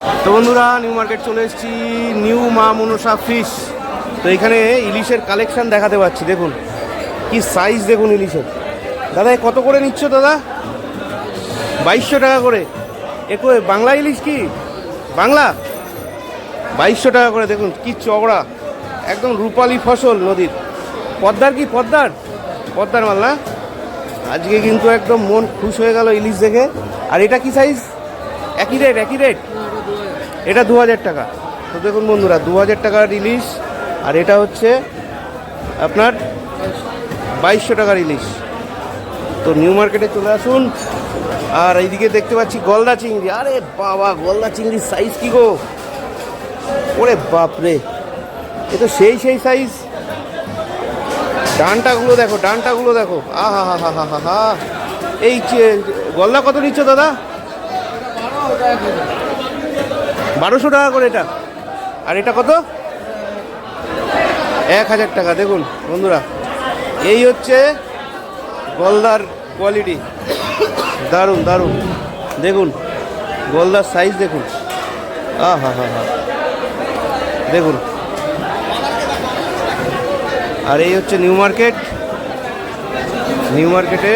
তো বন্ধুরা, new market চলে এসেছি, নিউ মা মনসা ফিশ। তো এখানে ইলিশের কালেকশন দেখাতে পাচ্ছি, দেখুন কি সাইজ, দেখুন ইলিশের। দাদা কত করে নিচ্ছ দাদা? 2200 টাকা করে। বাংলা ইলিশ কি বাংলা? 2200 টাকা করে। দেখুন কি চওড়া, একদম রূপালী ফসল নদীর। পদ্মার কি পদ্মার মাল না? আজকে কিন্তু একদম মন খুশ হয়ে গেল ইলিশ দেখে। আর এটা কি সাইজ? একই রেট? এটা 2000 টাকা। তো দেখুন বন্ধুরা, 2000 টাকার ইলিশ, আর এটা হচ্ছে আপনার 2200 টাকার ইলিশ। তো নিউ মার্কেটে চলে আসুন। আর এইদিকে দেখতে পাচ্ছি গলদা চিংড়ি। আরে বাবা, গলদা চিংড়ির সাইজ কি গো! ওরে বাপরে, এ তো সেই সাইজ। ডানটাগুলো দেখো, আহা হা হা হা হা হা। এই গলদা কত নিচ্ছ দাদা? 1200 টাকা করে এটা। আর এটা কত? 1000 টাকা। দেখুন বন্ধুরা, এই হচ্ছে গলদার কোয়ালিটি। দারুণ দারুণ, দেখুন গলদার সাইজ দেখুন, আহা হা হা, দেখুন। আর এই হচ্ছে নিউ মার্কেটে